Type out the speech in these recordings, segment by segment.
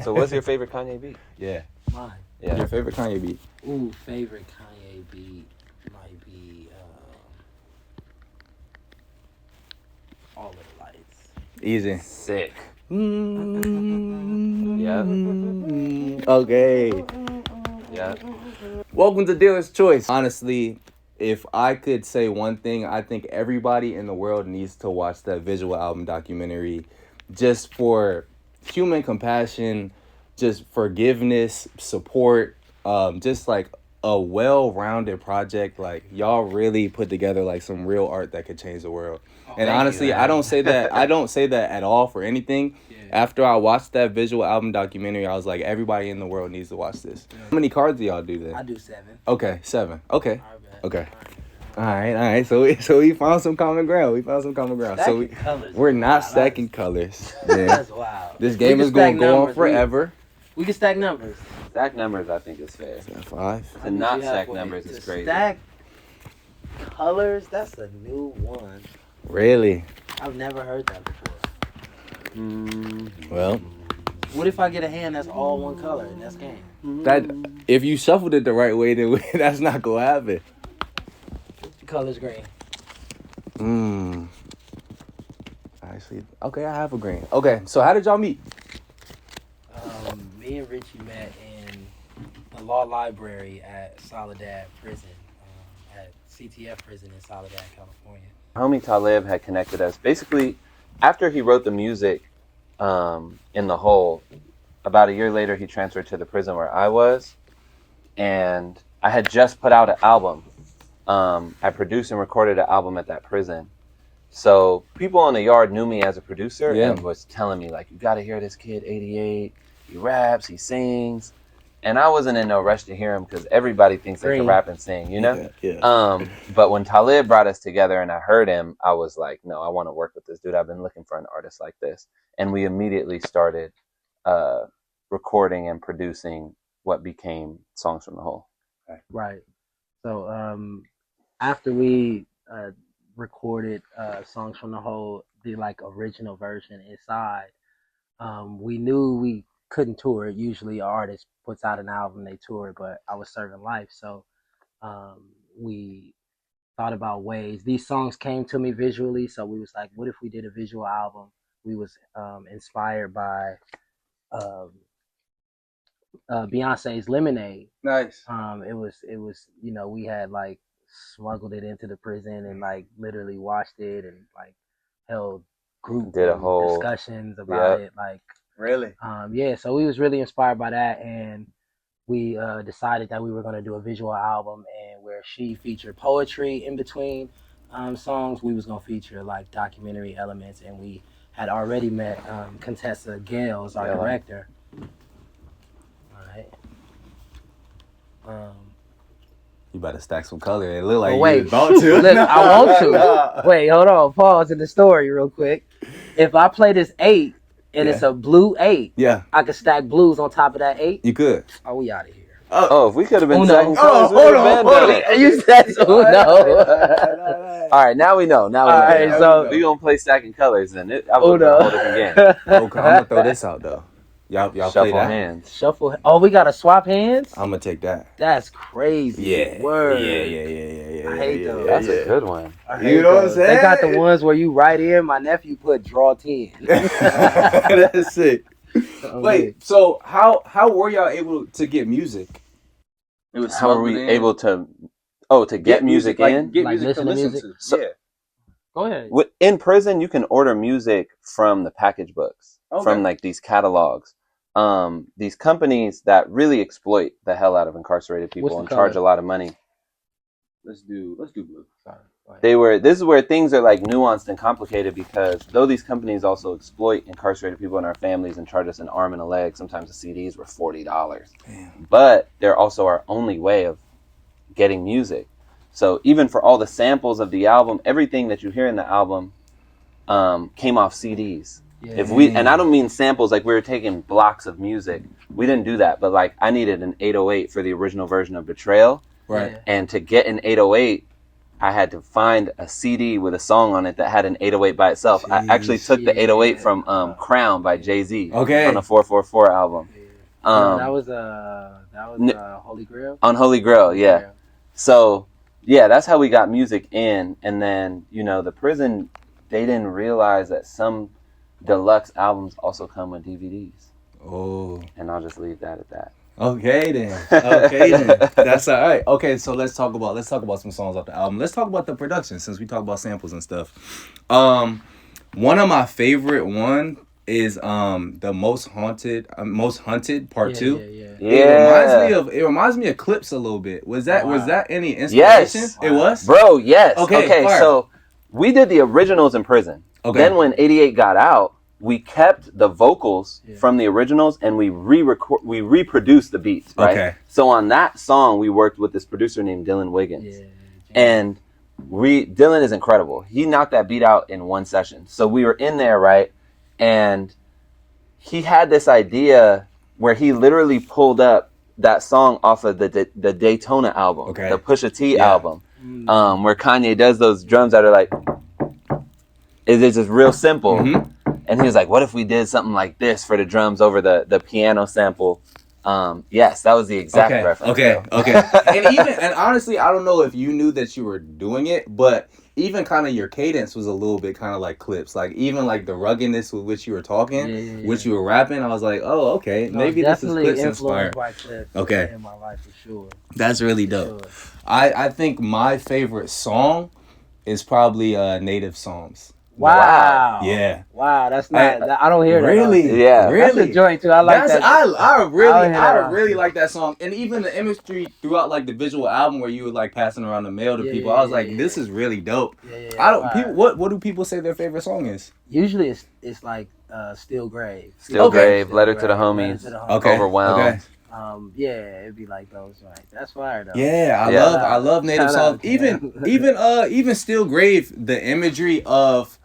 So what's your favorite Kanye beat? Yeah. Mine. Yeah. Your favorite Kanye beat? Ooh, favorite Kanye beat might be All of the Lights. Easy. Sick. Okay. Yeah. Welcome to Dealer's Choice. Honestly, if I could say one thing, I think everybody in the world needs to watch that visual album documentary just for human compassion, just forgiveness, support, just like a well-rounded project. Like, y'all really put together like some real art that could change the world. And honestly, I don't say that at all for anything. Yeah. After I watched that visual album documentary, I was like, everybody in the world needs to watch this. Yeah. How many cards do y'all do then? I do 7. Okay, 7. Okay. Okay. All right. So we found some common ground. We're not stacking colors. Yeah. That's wild. This game is going to go on forever. We can stack numbers. Stack numbers, I think, is fair. 5. To not stack numbers is crazy. Stack colors, that's a new one. Really? I've never heard that before. Well, what if I get a hand that's all one color and that's game? That if you shuffled it the right way, then that's not gonna happen. Color's green. Actually, okay, I have a green. Okay, so how did y'all meet? Me and Richie met in the law library at Soledad Prison, at CTF Prison in Soledad, California. Homie Talib had connected us. Basically, after he wrote the music in The Hole, about a year later, he transferred to the prison where I was. And I had just put out an album. I produced and recorded an album at that prison. So people on the yard knew me as a producer and was telling me, like, you got to hear this kid, 88. He raps, he sings. And I wasn't in no rush to hear him because everybody thinks they can rap and sing, you know? Yeah. But when Talib brought us together and I heard him, I was like, no, I want to work with this dude. I've been looking for an artist like this. And we immediately started recording and producing what became Songs from the Hole. Right. So after we recorded Songs from the Hole, the like original version inside, we knew we couldn't tour it. Usually an artist puts out an album, they tour, but I was serving life. So we thought about ways. These songs came to me visually, so we was like, what if we did a visual album? We was inspired by Beyonce's Lemonade. Nice. It was, you know, we had like smuggled it into the prison and like literally watched it and like held group discussions about it. Like, really? Yeah, so we was really inspired by that, and we decided that we were going to do a visual album, and where she featured poetry in between songs, we was going to feature like documentary elements, and we had already met Contessa Gales, our director. All right. You better stack some color. It look like you about to. Look, I want to. Wait, hold on. Pause in the story real quick. If I play this 8 and it's a blue 8, I could stack blues on top of that 8. You could. Oh, we out of here. Oh, if we could have been stacking colors, hold on. You said so. No. All right, now we know. All right, so we gonna play stacking colors then. I was a whole different game. Okay, I'm gonna throw this out though. Y'all Shuffle play that. Hands. Shuffle. Oh, we gotta swap hands. I'm gonna take that. That's crazy. Yeah. Word. Yeah. I hate those. That's a good one. You know what I'm saying? They got the ones where you write in. My nephew put draw 10. That's sick. Wait, so how were y'all able to get music? It was how were we able to get music in? Get like music to listen to. So, Go ahead. In prison, you can order music from the package books, from like these catalogs. These companies that really exploit the hell out of incarcerated people and charge a lot of money. Let's do blue. Sorry. This is where things are like nuanced and complicated, because though these companies also exploit incarcerated people and our families and charge us an arm and a leg, sometimes the CDs were $40. Damn. But they're also our only way of getting music. So even for all the samples of the album, everything that you hear in the album came off CDs. Yeah. And I don't mean samples like we were taking blocks of music. We didn't do that, but like I needed an 808 for the original version of Betrayal. Right. And to get an 808, I had to find a CD with a song on it that had an 808 by itself. I actually took the 808 from Crown by Jay-Z on the 444 album. No, that was Holy Grail. On Holy Grail, yeah. So, yeah, that's how we got music in. And then, you know, the prison, they didn't realize that some deluxe albums also come with DVDs. Oh. And I'll just leave that at that. Okay then. Okay then. That's all right. Okay, so let's talk about some songs off the album. Let's talk about the production since we talk about samples and stuff. One of my favorite one is the Most Hunted Part 2. Yeah. It reminds me of Clips a little bit. Was that any inspiration? Yes. It was? Bro, yes. Okay, so we did the originals in prison. Okay. Then when 88 got out, we kept the vocals from the originals and we reproduced the beats, right? Okay. So on that song, we worked with this producer named Dylan Wiggins. Yeah. And Dylan is incredible. He knocked that beat out in one session. So we were in there, right? And he had this idea where he literally pulled up that song off of the Daytona album, the Pusha T album, where Kanye does those drums that are like, it's just real simple. Mm-hmm. And he was like, what if we did something like this for the drums over the piano sample? Yes, that was the exact reference. Okay. And honestly, I don't know if you knew that you were doing it, but even kind of your cadence was a little bit kind of like Clips. Like even like the ruggedness with which you were talking, which you were rapping, I was like, oh, okay, maybe this is Clips inspired. By Clips in my life for sure. That's really dope. Sure. I think my favorite song is probably Native Psalms. Wow. Yeah. Wow. That's not. I don't hear that. Really? Yeah. Really? That's a joint too. I like that. I really like that song, and even the imagery throughout like the visual album where you were like passing around the mail to people. I was like, this is really dope. What do people say their favorite song is? Usually it's like Still Grave. Still Grave. Letter to the Homies. Overwhelmed. It'd be like those, right? That's fire though. Yeah, I love Native Songs. Even Still Grave, the imagery of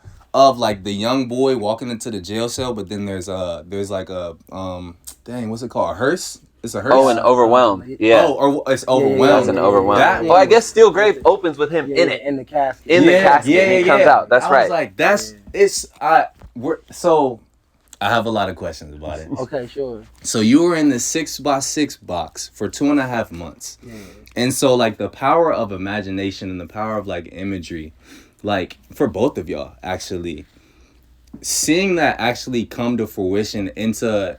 like the young boy walking into the jail cell, but then there's like a what's it called? A hearse? It's a hearse. Oh, an Overwhelmed. Yeah. It's Overwhelmed. That's an Overwhelmed. Well, I guess Still Grave opens with him in it. In the casket. In the casket. And he comes out. That's right. I was like, I have a lot of questions about it. Okay, sure. So you were in the 6x6 box for 2.5 months. Yeah. And so like the power of imagination and the power of like imagery, like for both of y'all actually, seeing that actually come to fruition into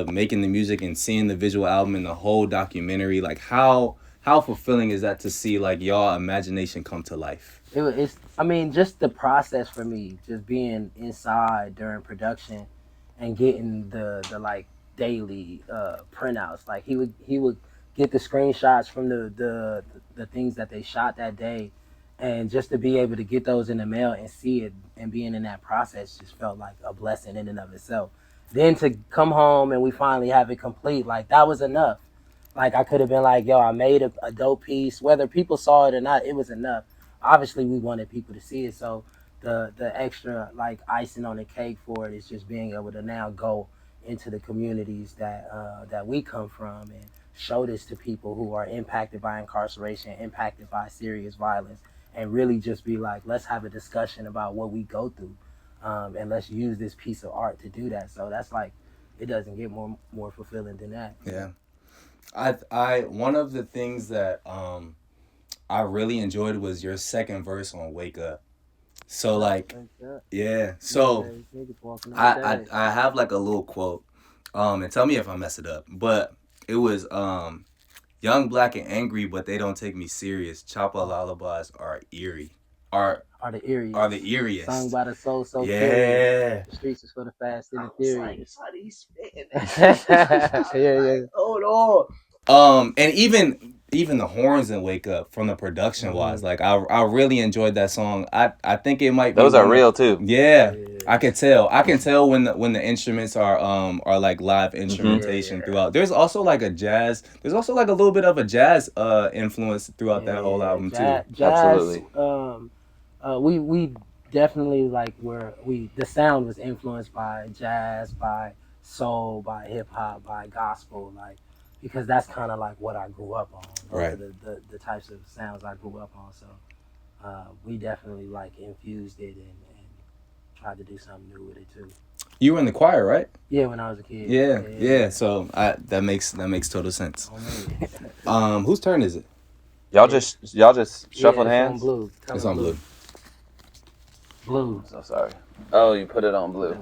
making the music and seeing the visual album and the whole documentary, like how fulfilling is that to see like y'all imagination come to life? It's just the process for me, just being inside during production and getting the like daily printouts. Like he would get the screenshots from the things that they shot that day, and just to be able to get those in the mail and see it and being in that process just felt like a blessing in and of itself. Then to come home and we finally have it complete, like that was enough. Like I could have been like, yo, I made a dope piece. Whether people saw it or not, it was enough. Obviously we wanted people to see it, so the extra like icing on the cake for it is just being able to now go into the communities that we come from and show this to people who are impacted by incarceration, impacted by serious violence, and really just be like, let's have a discussion about what we go through, and let's use this piece of art to do that. So that's like, it doesn't get more fulfilling than that. Yeah. I one of the things that I really enjoyed was your second verse on Wake Up. So like, yeah. So I have like a little quote, and tell me if I mess it up, but it was young, black, and angry, but they don't take me serious. Chopper lullabies are eerie. Are the eeriest. Sung by the soul so curious. The streets is for the fast and the furious. How do you spit? Yeah. Oh no. And even the horns in Wake Up from the production wise, like I really enjoyed that song. I think it might be those are real too. Yeah. I can tell when the instruments are like live instrumentation throughout. There's also like a little bit of a jazz influence throughout that whole album too. Jazz, absolutely. We definitely like the sound was influenced by jazz, by soul, by hip hop, by gospel, like, because that's kind of like what I grew up on. Those are the types of sounds I grew up on. So we definitely like infused it and tried to do something new with it too. You were in the choir, right? Yeah, when I was a kid. Yeah. So that makes total sense. Oh, Whose turn is it? Y'all just shuffled it's hands. on blue. It's on blue. Blue. So sorry. Oh, you put it on blue.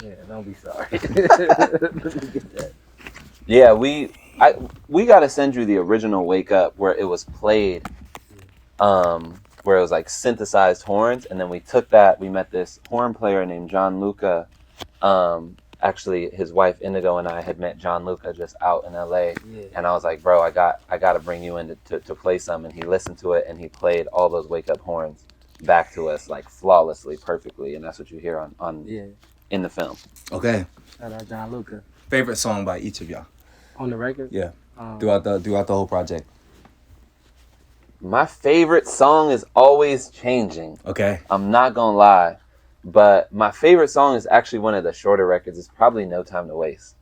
Yeah, don't be sorry. Let me get that. Yeah, we got to send you the original Wake Up where it was played, where it was like synthesized horns, and then we took that. We met this horn player named John Luca. Actually, his wife Indigo and I had met John Luca just out in LA, and I was like, bro, I got to bring you in to play some, and he listened to it and he played all those Wake Up horns back to us like flawlessly, perfectly, and that's what you hear on in the film. Okay. Shout out John Luca. Favorite song by each of y'all? On the record? Yeah. Throughout the whole project. My favorite song is always changing. Okay. I'm not gonna lie, but my favorite song is actually one of the shorter records. It's probably No Time to Waste.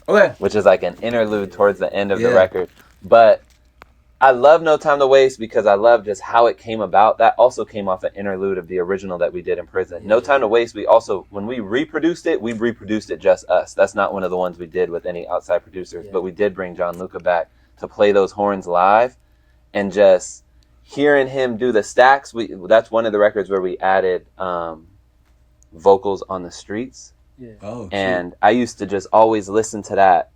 Okay. Which is like an interlude towards the end of the record. But I love No Time to Waste because I love just how it came about. That also came off an interlude of the original that we did in prison. No Time to Waste, we also, when we reproduced it just us. That's not one of the ones we did with any outside producers, but we did bring John Luca back to play those horns live, and just hearing him do the stacks. That's one of the records where we added vocals on the streets. Yeah. Oh, and I used to just always listen to that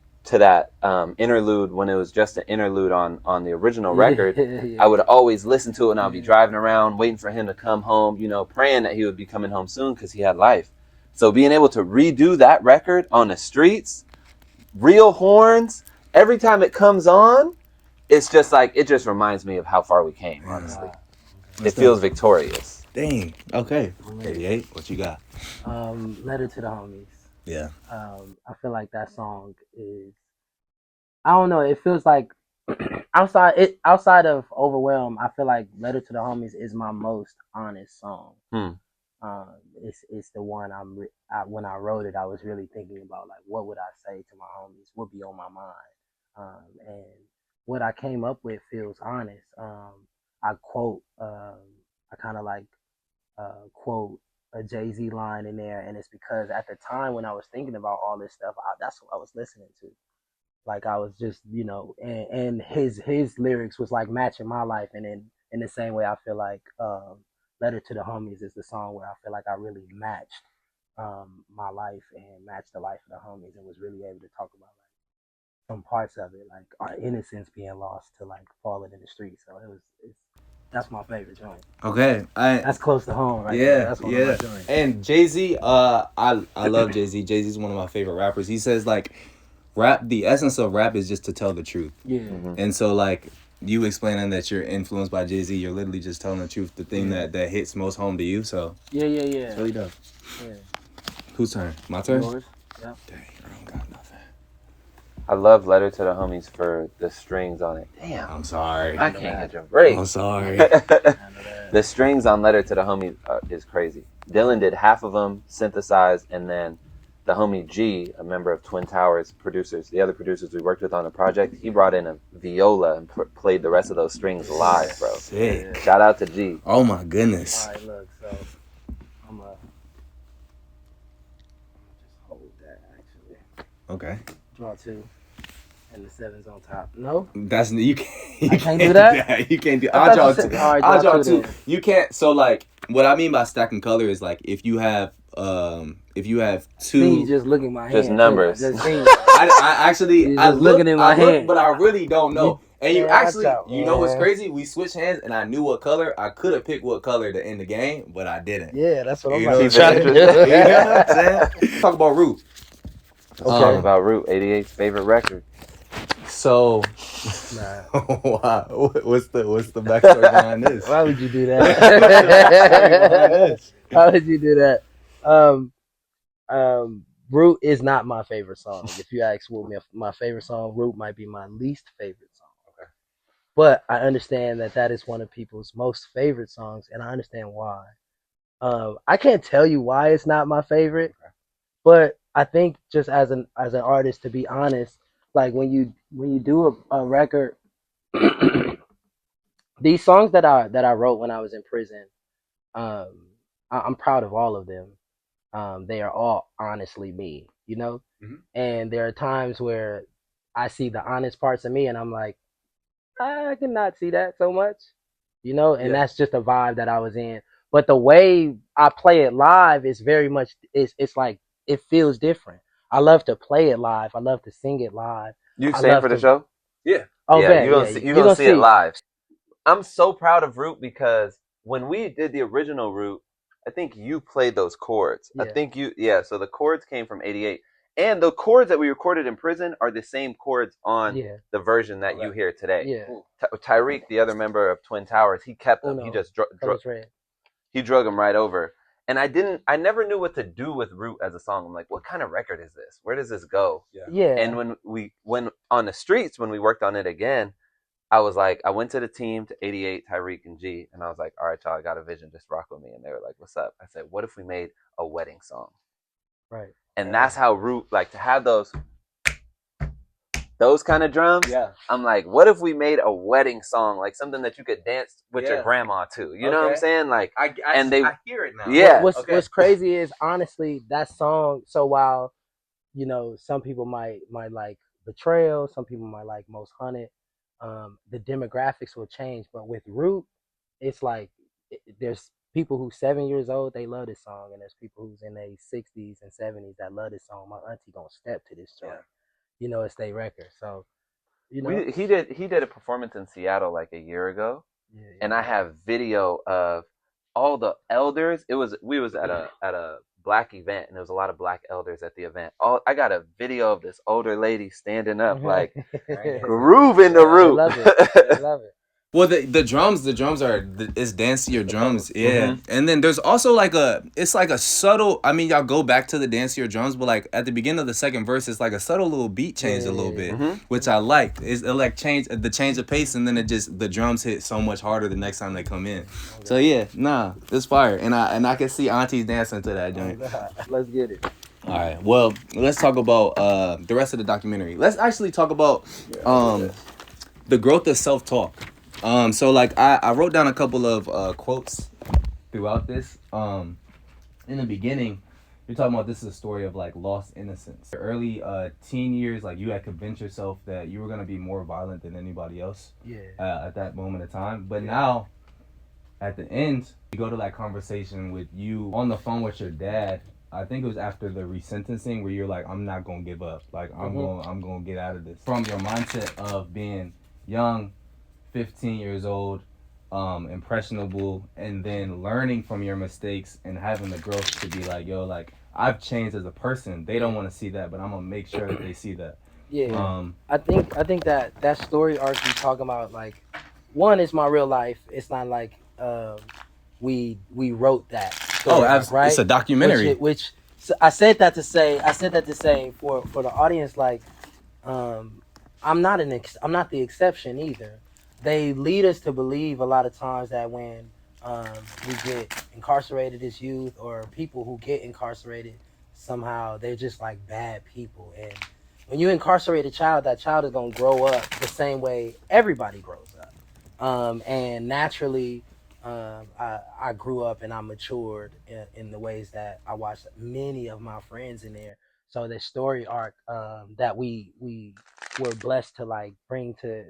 interlude when it was just an interlude on the original record. I would always listen to it, and I'll be driving around waiting for him to come home, praying that he would be coming home soon because he had life. So being able to redo that record on the streets, real horns, every time it comes on, it's just like, it just reminds me of how far we came, honestly. It feels victorious. Dang. Okay. 88, what you got? Letter to the Homies. Yeah. I feel like that song is, I don't know, it feels like outside of Overwhelm, I feel like Letter to the Homies is my most honest song. It's the one when I wrote it, I was really thinking about like, what would I say to my homies, what be on my mind, and what I came up with feels honest. I quote, I kind of like quote a JZ line in there, and it's because at the time when I was thinking about all this stuff, that's what I was listening to. Like I was just, and his lyrics was like matching my life, and in the same way, I feel like Letter to the Homies is the song where I feel like I really matched my life and matched the life of the homies, and was really able to talk about like some parts of it, like our innocence being lost to like falling in the street. So that's my favorite joint. Okay, that's close to home, right? Yeah, that's one of my joints. And Jay-Z, I love Jay-Z. Jay-Z's one of my favorite rappers. He says like, rap, the essence of rap is just to tell the truth. Yeah. And so like, you explaining that you're influenced by Jay-Z, you're literally just telling the truth, the thing that hits most home to you. So yeah. It's really dope. Yeah. Whose turn? My turn? Yours. Yeah. Dang, I don't got nothing. I love Letter to the Homies for the strings on it. Damn. I'm sorry. I can't get your break. I'm sorry. The strings on Letter to the Homies is crazy. Dylan did half of them synthesized, and then the homie G, a member of Twin Towers producers, the other producers we worked with on the project, he brought in a viola and played the rest of those strings live, bro. Sick. Shout out to G. Oh my goodness. All right, look, so I'm just hold that actually. Okay. Draw 2. And the 7's on top. No? That's you can't. I can't do that? You can't do. I'll draw 2. All right, I'll draw 2. Then. You can't. So like, what I mean by stacking color is like, if you have 2. You just looking at my hand. Just numbers. I actually I look, looking in my hand, but I really don't know. And you actually, you know what's man. crazy? We switched hands, and I knew what color. I could have picked what color to end the game, but I didn't. Yeah, that's what I'm about to try to do. You know what I'm saying? Talk about Root. Talk about Root, 88's favorite record. So, wow, what's the backstory behind this? Why would you do that? Why would you do that? Root is not my favorite song. If you ask what my favorite song, Root might be my least favorite song. Okay. But I understand that is one of people's most favorite songs, and I understand why. I can't tell you why it's not my favorite, but I think just as an artist, to be honest, like when you do a record these songs that I wrote when I was in prison, um, I'm proud of all of them. They are all honestly me, you know. Mhm. And there are times where I see the honest parts of me, and I'm like, I cannot see that so much, you know. And Yeah. that's just a vibe that I was in. But the way I play it live is very much it's like it feels different. I love to play it live. I love to sing it live. You I staying love for the to. show? Yeah. Oh, Yeah, bet, yeah, you you're gonna gonna see it see. live. I'm so proud of Root because when we did the original Root, I think you played those chords. I Yeah, think so the chords came from '88. And the chords that we recorded in prison are the same chords on yeah, the version that you Okay. hear today. yeah. Tyreek, the other member of Twin Towers, he kept them. He Uno, just colors red. he drug them right over. And I never knew what to do with Root as a song. I'm like, what kind of record is this? Where does this go? Yeah. Yeah, And when on the streets, when we worked on it again, I was like, I went to the team to 88, Tyreek and G, and I was like, all right, y'all, I got a vision, just rock with me. And they were like, what's up? I said, what if we made a wedding song? right. And that's how Root, like to have those kind of drums. Yeah. I'm like, what if we made a wedding song, like something that you could dance with your Yeah. grandma to? You know what I'm Okay. saying? Like, I hear it now. Yeah. What's crazy is honestly that song. So while you know some people might like Betrayal, some people might like Most Haunted, the demographics will change. But with Root, it's like there's people who's 7 years old, they love this song, and there's people who's in their 60s and 70s that love this song. My auntie gonna step to this joint. Yeah. You know, it's their record. So you know, he did a performance in Seattle like a year ago, yeah, and I have video of all the elders. We was at a black event, and there was a lot of black elders at the event. I got a video of this older lady standing up, like grooving the They Root. love it. They love it. Well, the drums are it's dancier drums, yeah. Mhm. And then there's also it's like a subtle. I mean, y'all go back to the dancier drums, but like at the beginning of the second verse, it's like a subtle little beat change a little bit, Mhm. which I liked. It like change of pace, and then the drums hit so much harder the next time they come in. So yeah, it's fire, and I can see aunties dancing to that joint. Let's get it. All right, well, let's talk about the rest of the documentary. Let's actually talk about the growth of self-talk. So like I wrote down a couple of quotes throughout this. In the beginning, you're talking about this is a story of like lost innocence. Your early teen years, like you had convinced yourself that you were gonna be more violent than anybody else. Yeah. At that moment of time, but now, at the end, you go to that conversation with you on the phone with your dad. I think it was after the resentencing where you're like, I'm not gonna give up. Like I'm gonna get out of this. From your mindset of being young, 15 years old, impressionable, and then learning from your mistakes and having the growth to be like, yo, like I've changed as a person. They don't want to see that, but I'm gonna make sure that they see that. Yeah. I think that story arc you talking about, like, one is my real life. It's not like we wrote that story arc, right? It's a documentary. Which so I said that to say for the audience, like, I'm not the exception either. They lead us to believe a lot of times that when we get incarcerated as youth, or people who get incarcerated, somehow they're just like bad people. And when you incarcerate a child, that child is gonna grow up the same way everybody grows up. And naturally, I grew up and I matured in the ways that I watched many of my friends in there. So the story arc that we were blessed to like bring to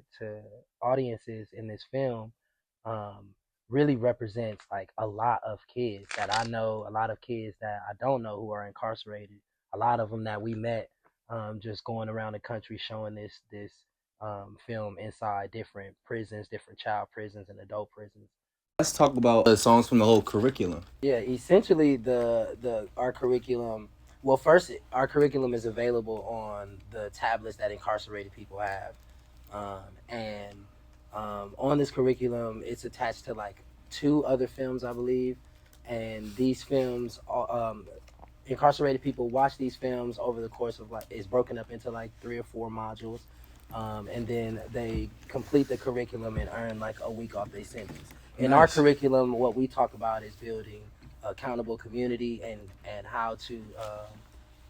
audiences in this film um, really represents like a lot of kids that I know, a lot of kids that I don't know who are incarcerated, a lot of them that we met just going around the country showing this film inside different prisons, different child prisons and adult prisons. Let's talk about the songs from the whole curriculum. Yeah, essentially the our curriculum. Well, first, our curriculum is available on the tablets that incarcerated people have, and on this curriculum, it's attached to like two other films, I believe, and these films, incarcerated people watch these films over the course of like it's broken up into like 3 or 4 modules, and then they complete the curriculum and earn like a week off their sentence. In our curriculum, what we talk about is building accountable community and how to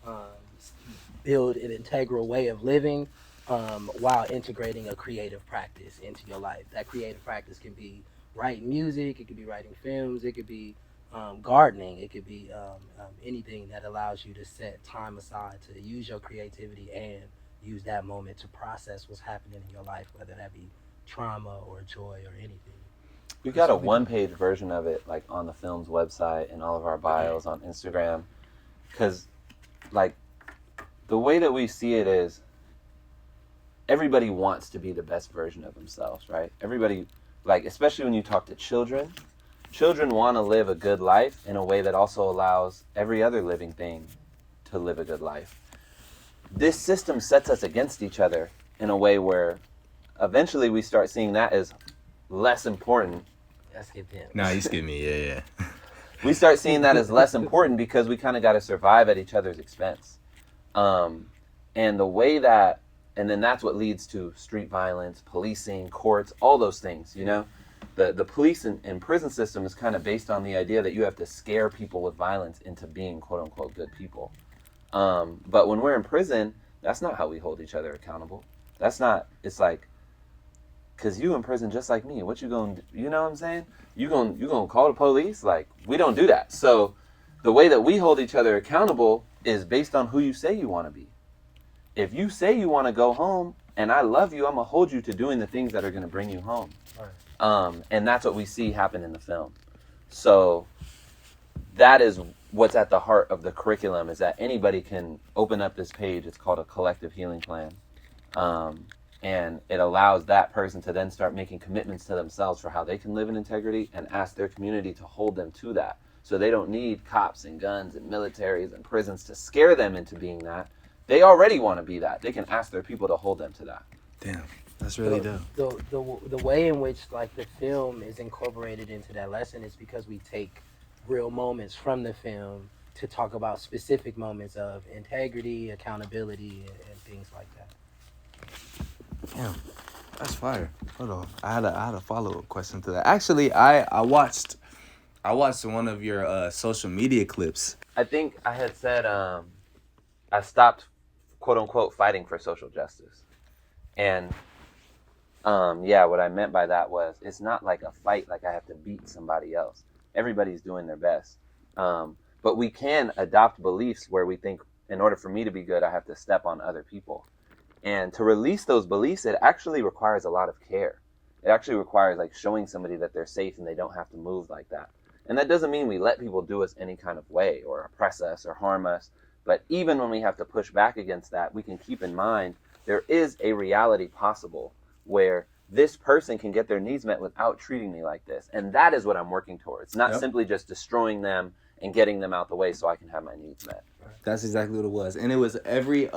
um, build an integral way of living, while integrating a creative practice into your life. That creative practice can be writing music, it could be writing films, it could be gardening, it could be anything that allows you to set time aside to use your creativity and use that moment to process what's happening in your life, whether that be trauma or joy or anything. We got a one-page version of it, like on the film's website and all of our bios on Instagram, because, like, the way that we see it is, everybody wants to be the best version of themselves, right? Everybody, like, especially when you talk to children, children want to live a good life in a way that also allows every other living thing to live a good life. This system sets us against each other in a way where eventually we start seeing that as less important. Let's get them. Nah, you skip me. Yeah. We start seeing that as less important because we kind of got to survive at each other's expense. And the way that, and then that's what leads to street violence, policing, courts, all those things, you know? The police and prison system is kind of based on the idea that you have to scare people with violence into being quote unquote good people. But when we're in prison, that's not how we hold each other accountable. That's not, it's like, cause you in prison just like me. What you gonna do? You know what I'm saying? You gonna call the police? Like, we don't do that. So the way that we hold each other accountable is based on who you say you want to be. If you say you want to go home and I love you, I'm gonna hold you to doing the things that are gonna bring you home. Right. And that's what we see happen in the film. So that is what's at the heart of the curriculum, is that anybody can open up this page. It's called a collective healing plan. And it allows that person to then start making commitments to themselves for how they can live in integrity and ask their community to hold them to that. So they don't need cops and guns and militaries and prisons to scare them into being that. They already want to be that. They can ask their people to hold them to that. Damn, that's really dope. The way in which, like, the film is incorporated into that lesson is because we take real moments from the film to talk about specific moments of integrity, accountability, and things like that. Damn, that's fire. Hold on, I had a follow-up question to that. Actually, I watched one of your social media clips. I think I had said I stopped, quote unquote, fighting for social justice, and what I meant by that was, it's not like a fight, like I have to beat somebody else. Everybody's doing their best, but we can adopt beliefs where we think, in order for me to be good, I have to step on other people. And to release those beliefs, it actually requires a lot of care. It actually requires, like, showing somebody that they're safe and they don't have to move like that. And that doesn't mean we let people do us any kind of way or oppress us or harm us. But even when we have to push back against that, we can keep in mind there is a reality possible where this person can get their needs met without treating me like this. And that is what I'm working towards. Not simply just destroying them and getting them out the way so I can have my needs met. That's exactly what it was. And it was every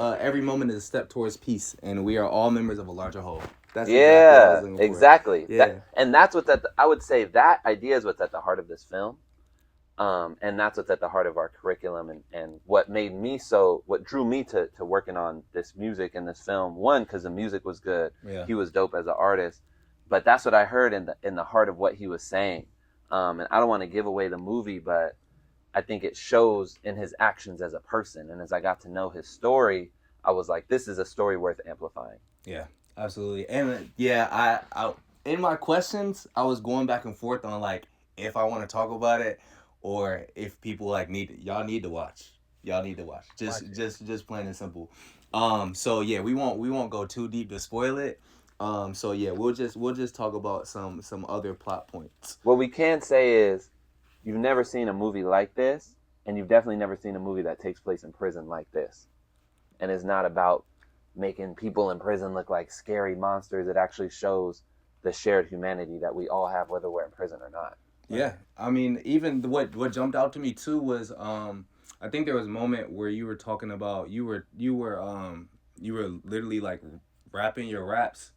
moment is a step towards peace. And we are all members of a larger whole. That's exactly. Yeah. That's what's I would say that idea is what's at the heart of this film. And that's what's at the heart of our curriculum, and what drew me to working on this music and this film. One, because the music was good. Yeah. He was dope as an artist, but that's what I heard in the heart of what he was saying. And I don't want to give away the movie, but I think it shows in his actions as a person. And as I got to know his story, I was like, this is a story worth amplifying. Yeah, absolutely. And I in my questions, I was going back and forth on, like, if I want to talk about it, or if people, like, y'all need to watch. Just plain and simple. So yeah, we won't go too deep to spoil it. So yeah, we'll just talk about some other plot points. What we can say is, you've never seen a movie like this, and you've definitely never seen a movie that takes place in prison like this. And it's not about making people in prison look like scary monsters. It actually shows the shared humanity that we all have, whether we're in prison or not. Yeah, I mean, even what jumped out to me too was, I think there was a moment where you were talking about you were literally, like, rapping your raps,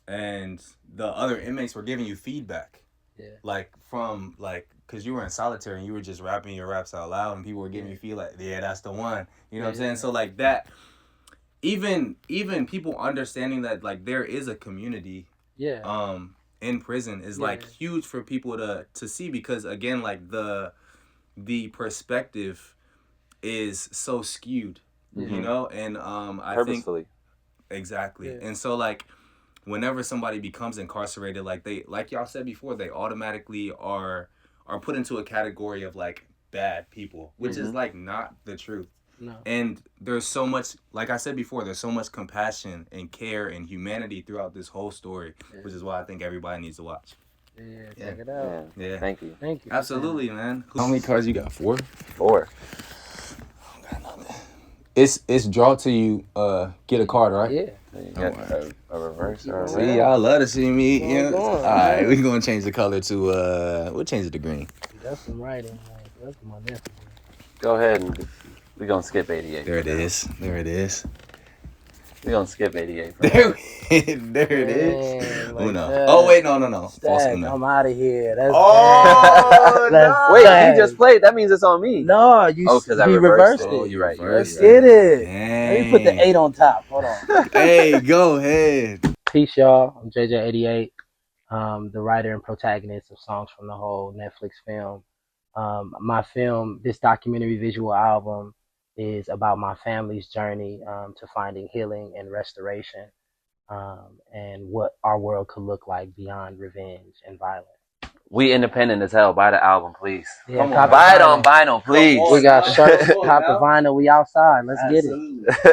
and the other inmates were giving you feedback. Yeah. Like, from, like, because you were in solitary and you were just rapping your raps out loud, and people were giving you feedback, like, yeah, that's the one. You know what I'm saying? So, like, that, even people understanding that, like, there is a community. Yeah. In prison is like huge for people to see, because again, like, the perspective is so skewed, you know, and I purposefully. think Exactly. Yeah. And so like whenever somebody becomes incarcerated, like y'all said before, they automatically are put into a category of like bad people, which is like not the truth. No. And there's so much, like I said before, there's so much compassion and care and humanity throughout this whole story, which is why I think everybody needs to watch. Yeah, check it out. Yeah. Thank you. Thank you. Absolutely, man. How many cards you got? 4? 4. It's draw till you get a card, right? Yeah. So you got a reverse or a See, red. See, y'all love to see me. Keep You on know? going, All right, man. we're gonna change the color to we'll change it to green. That's some writing. Like, that's my nephew. Go ahead and we're gonna skip 88. There it is. There it is. We're gonna skip 88. There it is. Man, like Uno. that. Oh wait, no. False Stack, Uno. I'm out of here. That's Oh, bad. no. Wait, bad. you just played. That means it's on me. No, you. Oh, because I he reversed reversed it. it. Oh, you're right. Let's get it. Dang. Let me put the 8 on top. Hold on. Hey, go ahead. Peace, y'all. I'm JJ’88, the writer and protagonist of Songs from the Whole Netflix film. My film, this documentary visual album, is about my family's journey to finding healing and restoration, and what our world could look like beyond revenge and violence. We independent as hell. Buy the album, please. Yeah, Come on. cop Buy it the on vinyl. vinyl, please. We got shirts, Come on cop the now. vinyl. We outside. Let's get it. Absolutely.